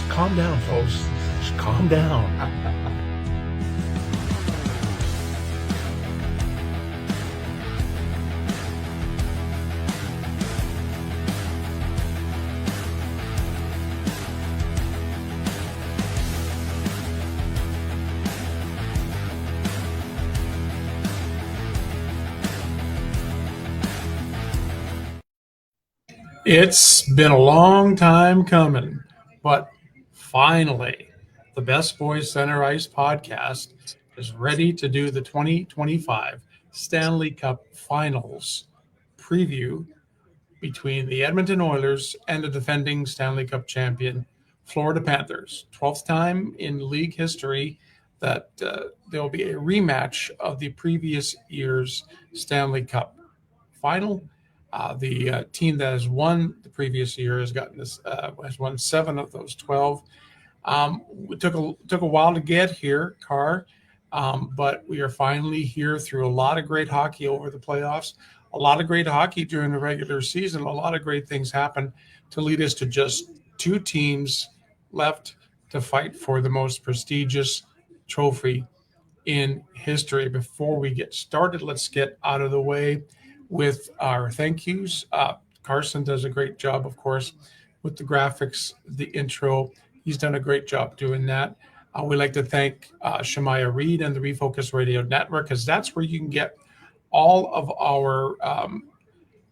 Just calm down, folks. Just calm down. It's been a long time coming, but finally, the Best Boys Center Ice podcast is ready to do the 2025 Stanley Cup Finals preview between the Edmonton Oilers and the defending Stanley Cup champion, Florida Panthers. 12th time in league history that there will be a rematch of the previous year's Stanley Cup final. The team that has won the previous year has won 7 of those 12. It took a while to get here, Carr, but we are finally here through a lot of great hockey over the playoffs, a lot of great hockey during the regular season. A lot of great things happened to lead us to just 2 teams left to fight for the most prestigious trophy in history. Before we get started, let's get out of the way with our thank yous. Carson does a great job, of course, with the graphics, the intro. He's done a great job doing that. We'd like to thank Shemaya Reed and the Refocused Radio Network, because that's where you can get all of our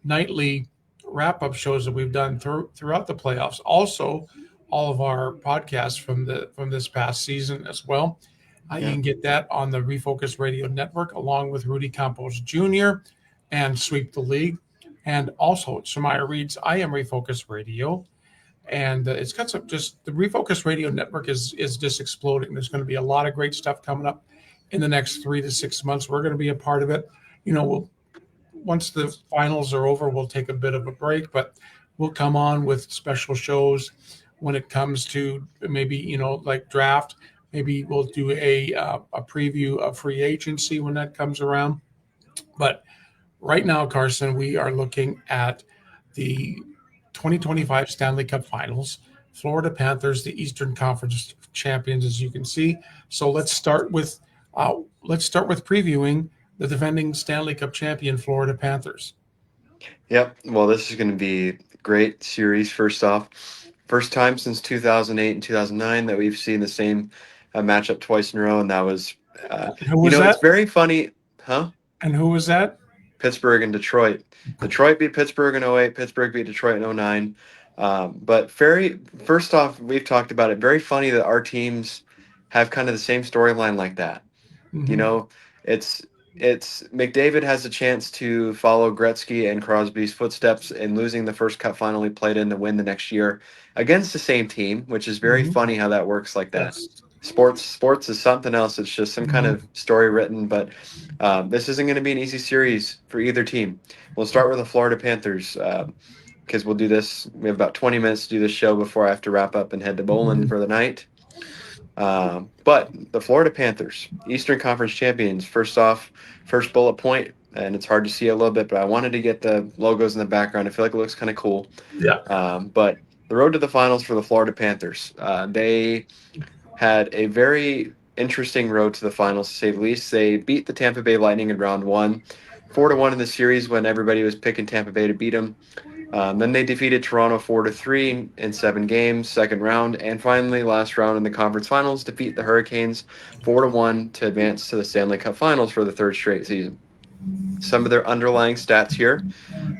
nightly wrap-up shows that we've done throughout the playoffs. Also, all of our podcasts from this past season as well. You can get that on the Refocused Radio Network, along with Rudy Campos Jr., and Sweep the League. And also Shemaya Reed's I Am Refocused Radio. And it's got the Refocused Radio Network is just exploding. There's going to be a lot of great stuff coming up in the next 3 to 6 months. We're going to be a part of it. Once the finals are over, we'll take a bit of a break, but we'll come on with special shows when it comes to maybe, like draft. Maybe we'll do a preview of free agency when that comes around. But right now, Carson, we are looking at the 2025 Stanley Cup Finals. Florida Panthers, the Eastern Conference champions, as you can see. So let's start with previewing the defending Stanley Cup champion, Florida Panthers. Yep. Well, this is going to be a great series. First off, first time since 2008 and 2009 that we've seen the same matchup twice in a row, and that was who was that? It's very funny, huh? And who was that? Pittsburgh and Detroit. Detroit beat Pittsburgh in 2008. Pittsburgh beat Detroit in 2009. But first off, we've talked about it. Very funny that our teams have kind of the same storyline like that. Mm-hmm. It's McDavid has a chance to follow Gretzky and Crosby's footsteps in losing the first cup final he played in to win the next year against the same team, which is very funny how that works like that. Yes. Sports is something else. It's just some kind of story written, but this isn't going to be an easy series for either team. We'll start with the Florida Panthers because we'll do this. We have about 20 minutes to do this show before I have to wrap up and head to Bowling for the night. But the Florida Panthers, Eastern Conference champions, first bullet point, and it's hard to see a little bit, but I wanted to get the logos in the background. I feel like it looks kind of cool. Yeah. But the road to the finals for the Florida Panthers, they had a very interesting road to the finals, to say the least. They beat the Tampa Bay Lightning in round 1, 4-1 in the series when everybody was picking Tampa Bay to beat them. Then they defeated Toronto 4-3 in 7 games, second round, and finally last round in the conference finals, defeat the Hurricanes 4-1 to advance to the Stanley Cup Finals for the 3rd straight season. Some of their underlying stats here.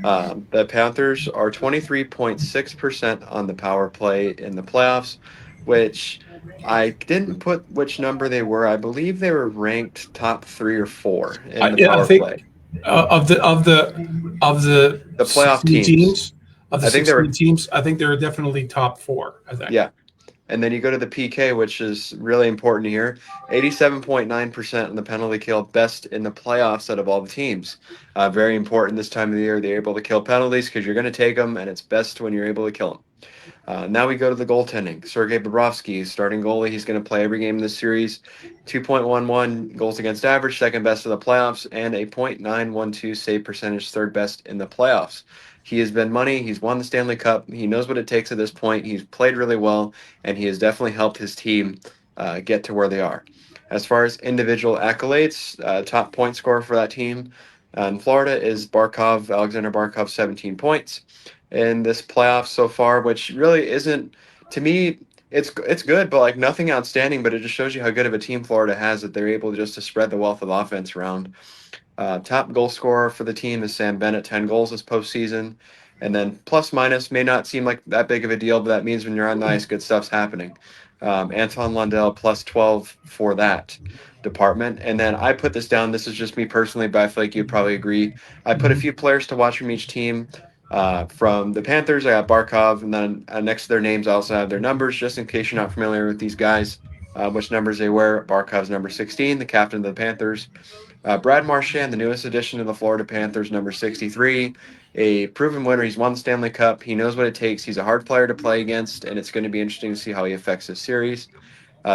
The Panthers are 23.6% on the power play in the playoffs, which I didn't put which number they were. I believe they were ranked top 3 or 4 in the power play. Of the playoff teams. Of the 16 teams, I think they're definitely top 4. I think. Yeah. And then you go to the PK, which is really important here. 87.9% in the penalty kill, best in the playoffs out of all the teams. Very important this time of the year. They're able to kill penalties because you're going to take them, and it's best when you're able to kill them. Now we go to the goaltending. Sergei Bobrovsky, starting goalie. He's going to play every game in this series. 2.11 goals against average, second best in the playoffs, and a .912 save percentage, third best in the playoffs. He has been money. He's won the Stanley Cup. He knows what it takes at this point. He's played really well, and he has definitely helped his team get to where they are. As far as individual accolades, top point scorer for that team in Florida is Alexander Barkov, 17 points in this playoff so far, which really isn't, to me, it's good, but like nothing outstanding. But it just shows you how good of a team Florida has, that they're able just to spread the wealth of offense around. Top goal scorer for the team is Sam Bennett, 10 goals this postseason. And then plus minus may not seem like that big of a deal, but that means when you're on the ice, good stuff's happening. Anton Lundell plus 12 for that department. And then I put this down. This is just me personally, but I feel like you'd probably agree. I put a few players to watch from each team. From the Panthers, I got Barkov, and then next to their names, I also have their numbers, just in case you're not familiar with these guys, which numbers they wear. Barkov's number 16, the captain of the Panthers. Brad Marchand, the newest addition to the Florida Panthers, number 63, a proven winner. He's won the Stanley Cup. He knows what it takes. He's a hard player to play against, and it's going to be interesting to see how he affects this series.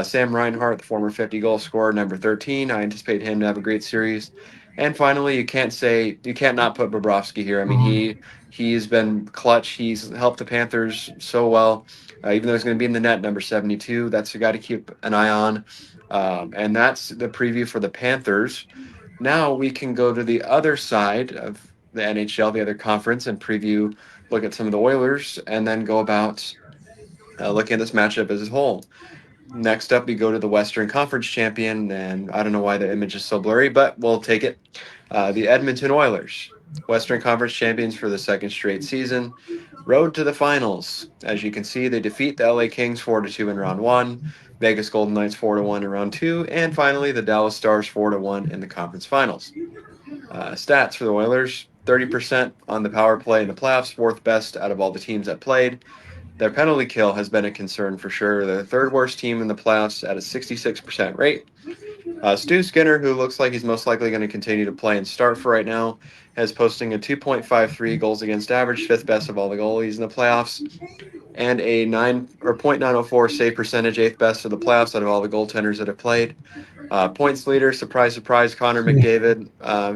Sam Reinhart, the former 50-goal scorer, number 13. I anticipate him to have a great series. And finally, you can't not put Bobrovsky here. I mean, he's been clutch. He's helped the Panthers so well. Even though he's going to be in the net, number 72. That's a guy to keep an eye on. And that's the preview for the Panthers. Now we can go to the other side of the NHL, the other conference, and look at some of the Oilers, and then go about looking at this matchup as a whole. Next up, we go to the Western Conference champion, and I don't know why the image is so blurry, but we'll take it. The Edmonton Oilers, Western Conference champions for the second straight season. Road to the finals. As you can see, they defeat the LA Kings 4-2 in round one, Vegas Golden Knights 4-1 in round two, and finally the Dallas Stars 4-1 in the conference finals. Stats for the Oilers: 30% on the power play in the playoffs, fourth best out of all the teams that played. Their penalty kill has been a concern for sure. They're the third worst team in the playoffs at a 66% rate. Stu Skinner, who looks like he's most likely going to continue to play and start for right now, is posting a 2.53 goals against average, fifth best of all the goalies in the playoffs, and a 0.904 save percentage, eighth best of the playoffs out of all the goaltenders that have played. Points leader, surprise, surprise, Connor McDavid,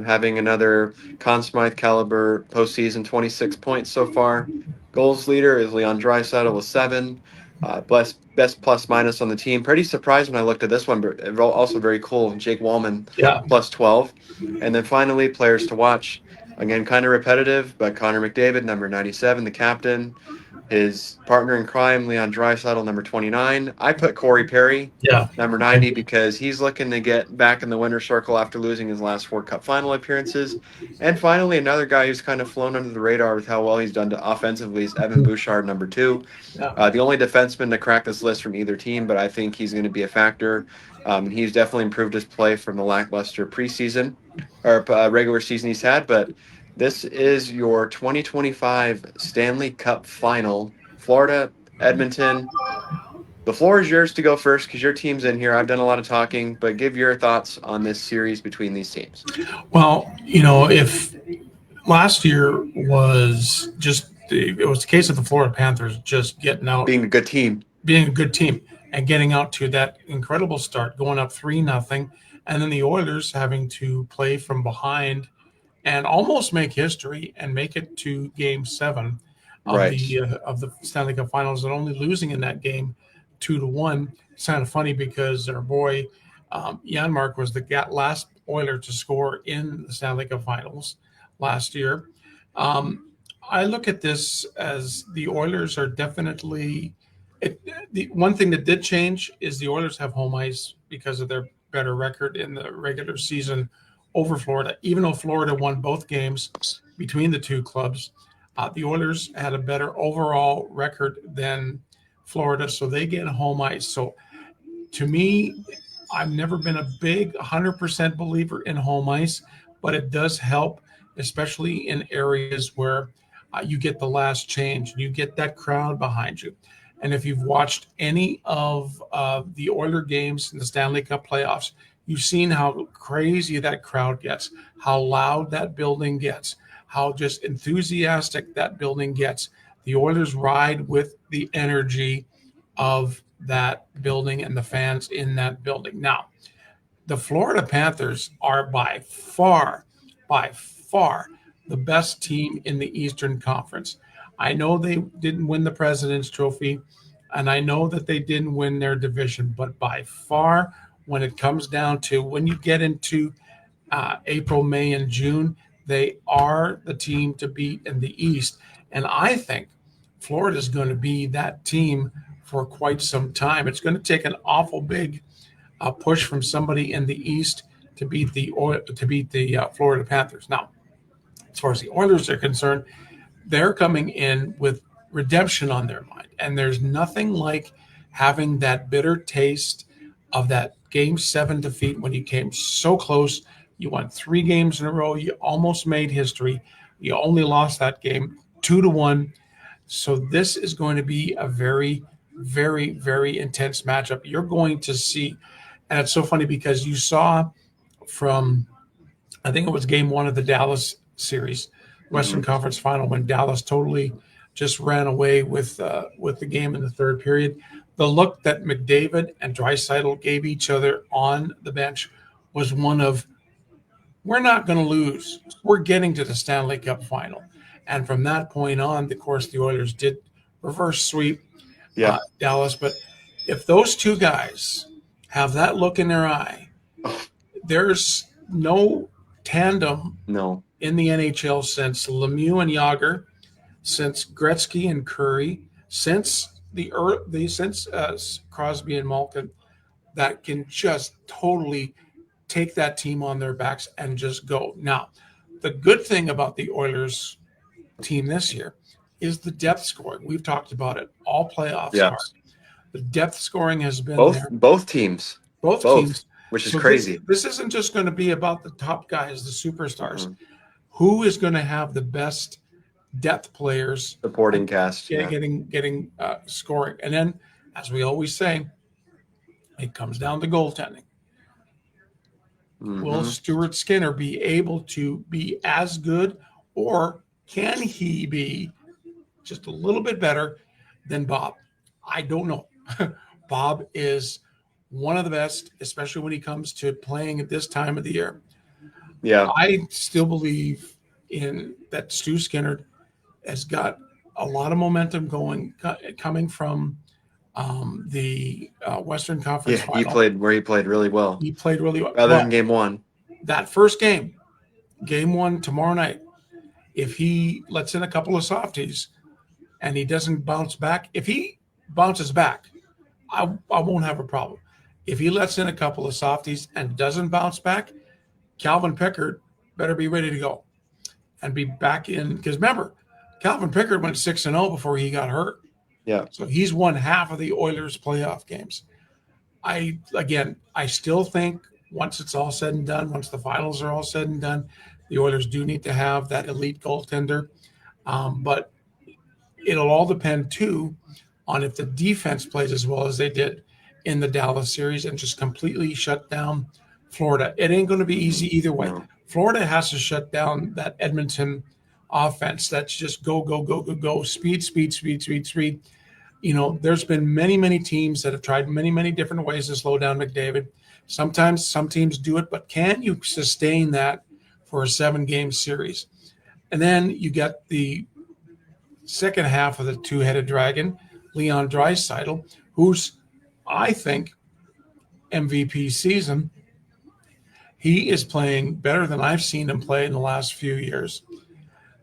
having another Conn Smythe caliber postseason, 26 points so far. Goals leader is Leon Draisaitl with 7. Best plus minus on the team. Pretty surprised when I looked at this one, but also very cool. Jake Wallman, plus 12. And then finally, players to watch. Again, kind of repetitive, but Connor McDavid, number 97, the captain. His partner in crime, Leon Draisaitl, number 29. I put Corey Perry, number 90, because he's looking to get back in the winner's circle after losing his last 4 Cup final appearances. And finally, another guy who's kind of flown under the radar with how well he's done offensively is Evan Bouchard, number 2. The only defenseman to crack this list from either team, but I think he's going to be a factor. He's definitely improved his play from the lackluster preseason or regular season he's had, but this is your 2025 Stanley Cup Final, Florida, Edmonton. The floor is yours to go first because your team's in here. I've done a lot of talking, but give your thoughts on this series between these teams. Well, if last year was it was the case of the Florida Panthers just getting out, being a good team, and getting out to that incredible start, going up 3-0, and then the Oilers having to play from behind and almost make history and make it to Game 7 of the Stanley Cup Finals, and only losing in that game 2-1. It's kind of funny because our boy Janmark was the last Oiler to score in the Stanley Cup Finals last year. I look at this as the Oilers are definitely the one thing that did change is the Oilers have home ice because of their better record in the regular season over Florida. Even though Florida won both games between the two clubs, the Oilers had a better overall record than Florida, so they get home ice. So to me, I've never been a big 100% believer in home ice, but it does help, especially in areas where you get the last change, you get that crowd behind you. And if you've watched any of the Oiler games in the Stanley Cup playoffs, you've seen how crazy that crowd gets, how loud that building gets, how just enthusiastic that building gets. The Oilers ride with the energy of that building and the fans in that building. Now, the Florida Panthers are by far the best team in the Eastern Conference. I know they didn't win the President's Trophy, and I know that they didn't win their division, but by far, when it comes down to when you get into April, May, and June, they are the team to beat in the East. And I think Florida is going to be that team for quite some time. It's going to take an awful big push from somebody in the East to beat the Florida Panthers. Now, as far as the Oilers are concerned, they're coming in with redemption on their mind, and there's nothing like having that bitter taste of that Game 7 defeat when you came so close. You won 3 games in a row. You almost made history. You only lost that game 2-1. So this is going to be a very, very, very intense matchup. You're going to see, and it's so funny because you saw from, I think it was game 1 of the Dallas series, Western Conference Final, when Dallas totally just ran away with the game in the third period. The look that McDavid and Draisaitl gave each other on the bench was one of, we're not going to lose. We're getting to the Stanley Cup Final. And from that point on, of course, the Oilers did reverse sweep Dallas. But if those two guys have that look in their eye, there's no tandem in the NHL since Lemieux and Jagr, since Gretzky and Curry, since Crosby and Malkin, that can just totally take that team on their backs and just go. Now, the good thing about the Oilers team this year is the depth scoring. We've talked about it all playoffs. The depth scoring has been there. Both teams. Both teams. Which is crazy. This isn't just going to be about the top guys, the superstars. Who is going to have the best depth players? Supporting cast. Getting scoring. And then, as we always say, it comes down to goaltending. Will Stuart Skinner be able to be as good, or can he be just a little bit better than Bob? I don't know. Bob is one of the best, especially when he comes to playing at this time of the year. Yeah, I still believe in that. Stu Skinner has got a lot of momentum coming from the Western Conference Final. He played really well. He played really well. Other than game 1. That first game 1 tomorrow night, if he lets in a couple of softies and he doesn't bounce back, if he bounces back, I won't have a problem. If he lets in a couple of softies and doesn't bounce back, Calvin Pickard better be ready to go and be back in. Because remember, Calvin Pickard went 6-0 before he got hurt. Yeah. So he's won half of the Oilers' playoff games. I still think once it's all said and done, once the finals are all said and done, the Oilers do need to have that elite goaltender. But it'll all depend, too, on if the defense plays as well as they did in the Dallas series and just completely shut down Florida. It ain't going to be easy either way. Florida has to shut down that Edmonton offense. That's just go, go, go, go, go, speed, speed, speed, speed, speed. You know, there's been many, many teams that have tried many, many different ways to slow down McDavid. Sometimes some teams do it, but can you sustain that for a 7-game series? And then you get the second half of the two-headed dragon, Leon Draisaitl, who's, I think, MVP season. He is playing better than I've seen him play in the last few years.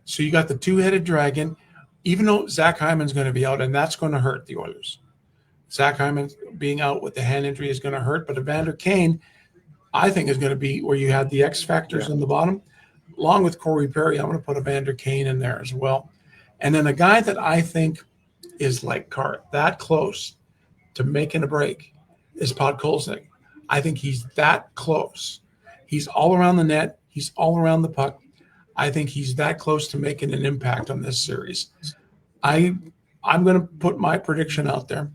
So you got the two-headed dragon, even though Zach Hyman's going to be out, and that's going to hurt the Oilers. Zach Hyman being out with the hand injury is going to hurt, but Evander Kane, I think, is going to be where you had the X factors in the bottom. Along with Corey Perry, I'm going to put Evander Kane in there as well. And then a guy that I think is like that close to making a break is Podkolznik. I think he's that close. He's all around the net. He's all around the puck. I think he's that close to making an impact on this series. I'm going to put my prediction out there.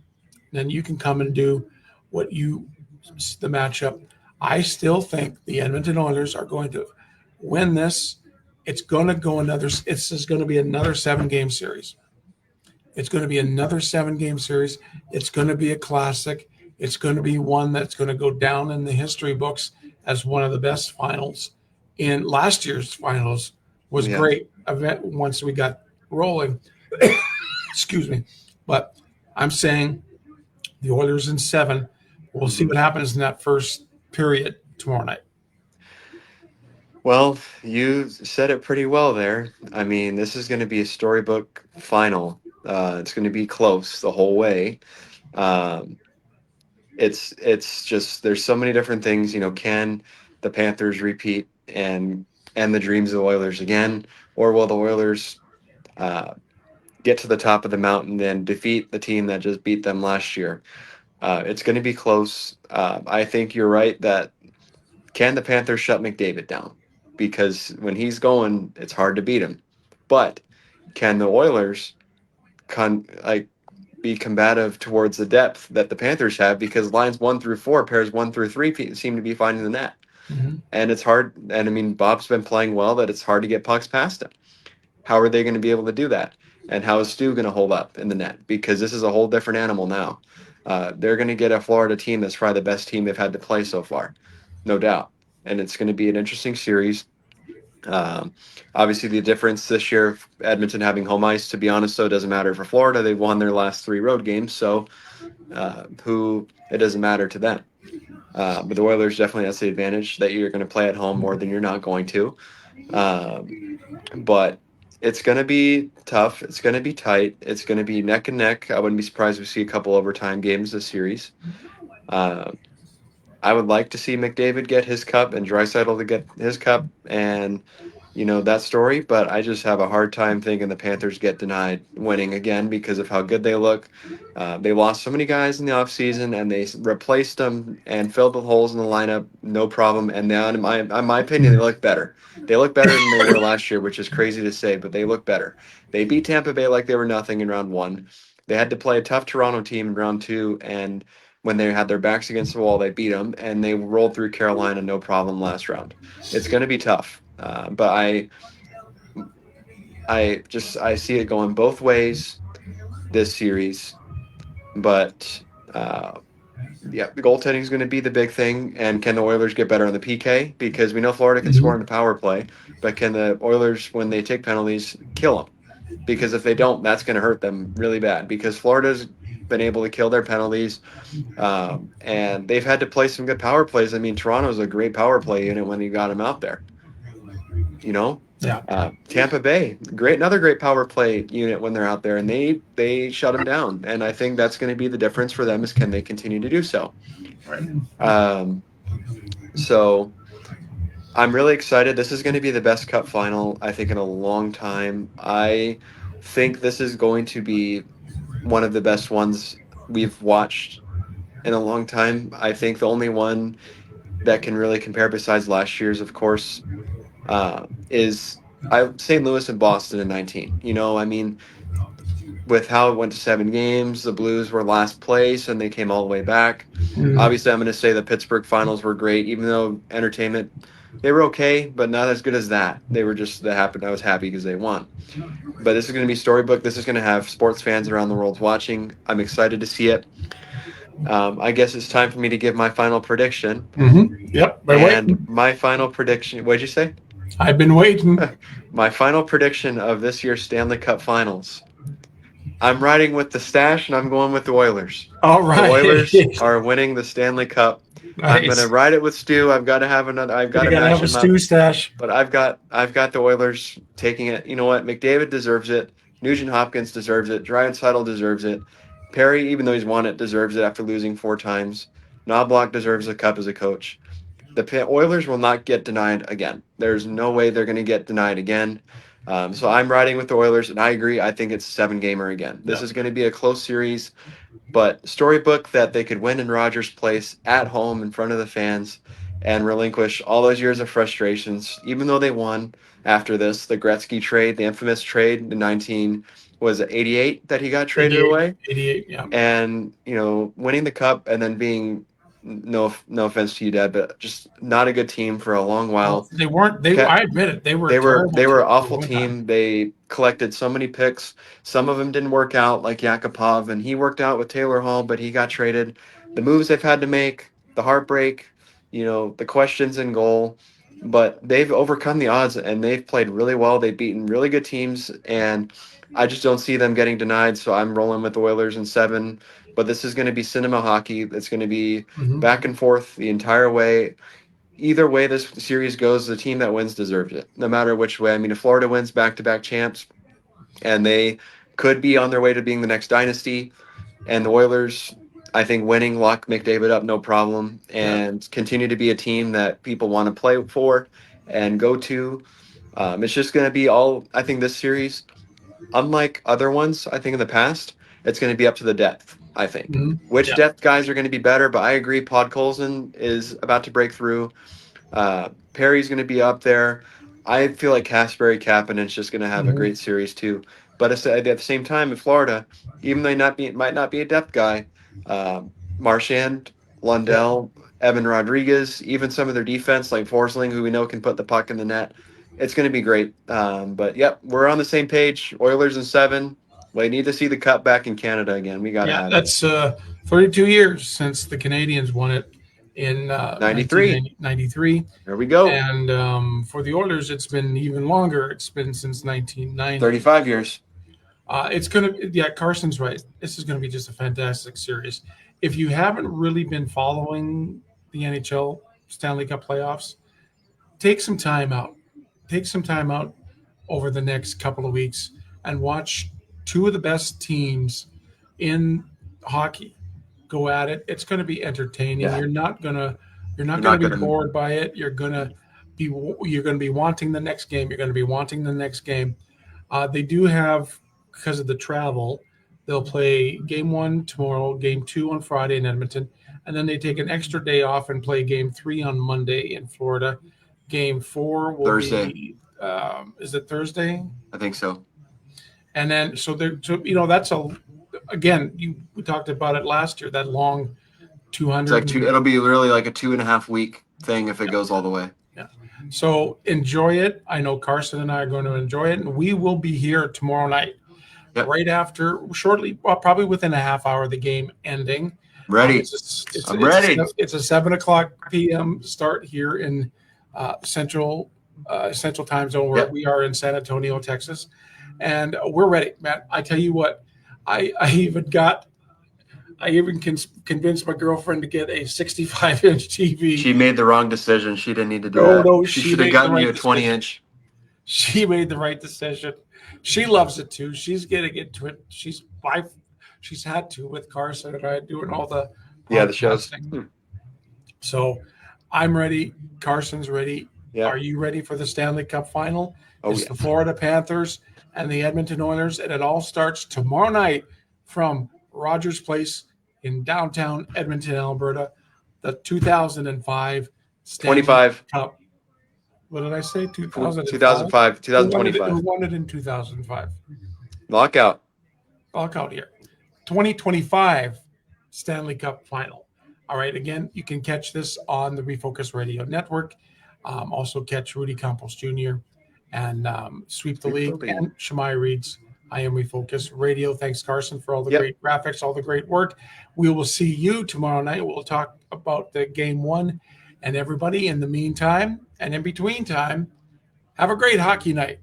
Then you can come and do the matchup. I still think the Edmonton Oilers are going to win this. It's going to go it's just going to be another 7-game series. It's going to be another 7-game series. It's going to be a classic. It's going to be one that's going to go down in the history books as one of the best finals. In last year's finals was Yeah. great event once we got rolling. Excuse me. But I'm saying the Oilers in 7. We'll see what happens in that first period tomorrow night. Well, you said it pretty well there. I mean, this is going to be a storybook final. It's going to be close the whole way. Um, it's just there's so many different things. Can the Panthers repeat and the dreams of the Oilers again, or will the Oilers uh, get to the top of the mountain and defeat the team that just beat them last year? It's going to be close. I think you're right that can the Panthers shut McDavid down? Because when he's going, it's hard to beat him. But can the Oilers be combative towards the depth that the Panthers have? Because lines 1 through 4, pairs 1 through 3 seem to be finding the net, and it's hard. And I mean, Bob's been playing well. That it's hard to get pucks past him. How are they going to be able to do that? And how is Stu going to hold up in the net? Because this is a whole different animal now. They're going to get a Florida team that's probably the best team they've had to play so far, no doubt. And it's going to be an interesting series. Obviously, the difference this year, Edmonton having home ice, to be honest, so it doesn't matter for Florida. They've won their last 3 road games, so it doesn't matter to them. But the Oilers definitely has the advantage that you're going to play at home more than you're not going to. But it's going to be tough. It's going to be tight. It's going to be neck and neck. I wouldn't be surprised if we see a couple overtime games this series. I would like to see McDavid get his cup and Draisaitl to get his cup and, that story. But I just have a hard time thinking the Panthers get denied winning again because of how good they look. They lost so many guys in the offseason and they replaced them and filled the holes in the lineup, no problem. And now, in my opinion, they look better. They look better than they were last year, which is crazy to say, but they look better. They beat Tampa Bay like they were nothing in round 1. They had to play a tough Toronto team in round 2, and when they had their backs against the wall, they beat them, and they rolled through Carolina no problem last round. It's going to be tough, but I see it going both ways this series. But yeah, the goaltending is going to be the big thing, and can the Oilers get better on the PK? Because we know Florida can score on the power play, but can the Oilers, when they take penalties, kill them? Because if they don't, that's going to hurt them really bad. Because Florida's been able to kill their penalties. And they've had to play some good power plays. I mean, Toronto's a great power play unit when you got them out there. Yeah. Tampa Bay, another great power play unit when they're out there, and they shut them down. And I think that's going to be the difference for them is can they continue to do so. Right. So I'm really excited. This is going to be the best Cup final I think in a long time. I think this is going to be one of the best ones we've watched in a long time. I think the only one that can really compare besides last year's, of course, is St. Louis and Boston in 19. I mean, with how it went to 7 games, the Blues were last place and they came all the way back. Obviously, I'm going to say the Pittsburgh finals were great, even though entertainment, they were okay, but not as good as that. They were just, that happened. I was happy because they won. But this is going to be storybook. This is going to have sports fans around the world watching. I'm excited to see it. I guess it's time for me to give my final prediction. Yep. My final prediction, what'd you say? I've been waiting. My final prediction of this year's Stanley Cup Finals. I'm riding with the stash, and I'm going with the Oilers. All right. The Oilers are winning the Stanley Cup. Nice. I'm going to ride it with Stu. I've got to have another. I've got to match him Stu stash. But I've got the Oilers taking it. You know what? McDavid deserves it. Nugent Hopkins deserves it. Draisaitl deserves it. Perry, even though he's won it, deserves it after losing 4 times. Knoblauch deserves a cup as a coach. The Oilers will not get denied again. There's no way they're going to get denied again. So I'm riding with the Oilers, and I agree. I think it's 7-gamer again. This is going to be a close series, but storybook that they could win in Rogers Place at home in front of the fans and relinquish all those years of frustrations, even though they won after this. The Gretzky trade, the infamous trade in 19, was it 88 that he got traded away? 88, yeah. And, winning the cup and then being, no offense to you, Dad, but just not a good team for a long while. They weren't. I admit it. They were an awful team. They collected so many picks. Some of them didn't work out, like Yakupov, and he worked out with Taylor Hall, but he got traded. The moves they've had to make, the heartbreak, the questions in goal. but they've overcome the odds and they've played really well. They've beaten really good teams, and I just don't see them getting denied. So I'm rolling with the Oilers in 7. But this is going to be cinema hockey. It's going to be Mhm. back and forth the entire way. Either way this series goes, the team that wins deserves it, no matter which way. I mean, if Florida wins back-to-back champs, and they could be on their way to being the next dynasty, and the Oilers, I think winning lock McDavid up no problem Yeah. and continue to be a team that people want to play for and go to. It's just going to be all, I think this series, unlike other ones, I think in the past, it's going to be up to the depth, I think. Mhm. Which Yeah. depth guys are going to be better, but I agree Podkolzin is about to break through. Perry's going to be up there. I feel like Kasperi Kapanen's just going to have a Mhm. great series too. But at the same time, in Florida, even though he might not be a depth guy, Marchand, Yeah. Lundell, Evan Rodriguez, even some of their defense like Forsling, who we know can put the puck in the net, it's going to be great. But yep, we're on the same page. Oilers in 7. We need to see the cup back in Canada again. We got to Yeah. have it. That's 32 years since the Canadians won it in 93. 1993. There we go. And for the Oilers, it's been even longer. It's been since 1990. 35 years. It's going to, yeah, Carson's right. This is going to be just a fantastic series. If you haven't really been following the NHL Stanley Cup playoffs, take some time out. Take some time out over the next couple of weeks and watch two of the best teams in hockey go at it. It's going to be entertaining. Yeah. You're not You're going not to be going to. bored by it. You're going to be wanting the next game. You're going to be wanting the next game. They do have, because of the travel, they'll play game 1 tomorrow, game 2 on Friday in Edmonton, and then they take an extra day off and play game 3 on Monday in Florida. Game 4 will Thursday. be is it Thursday? I think so. And then so we talked about it last year, that long It's 200. like it'll be really like a 2.5 week thing if it goes all the way. Yeah. So enjoy it. I know Carson and I are going to enjoy it, and we will be here tomorrow night, Yep. right after, shortly, well, probably within a half hour of the game ending. Ready. I'm ready. It's a 7:00 p.m. start here in Central Time Zone, where Yep. we are in San Antonio, Texas, and we're ready, Matt. I tell you what, I even convinced my girlfriend to get a 65-inch TV. She made the wrong decision. She didn't need to do No, that. no, she she should have made gotten the you a right 20-inch. She made the right decision. She loves it too. She's getting into it. She's had to with Carson and I doing all the Yeah, the shows. podcasting. So I'm ready. Carson's ready. Yeah. Are you ready for the Stanley Cup final? Oh, It's yeah. the Florida Panthers and the Edmonton Oilers, and it all starts tomorrow night from Rogers Place in downtown Edmonton, Alberta. The 2005 Stanley 25. Cup. What did I say? 2005. 2025. Who won it in 2005? Lockout. Lockout here. 2025 Stanley Cup final. All right. Again, you can catch this on the Refocus Radio Network. Also catch Rudy Campos Jr. and Sweep the League and Shamai Reed's I Am Refocus Radio. Thanks, Carson, for all the great graphics, all the great work. We will see you tomorrow night. We'll talk about the game 1. And everybody, in the meantime and in between time, have a great hockey night.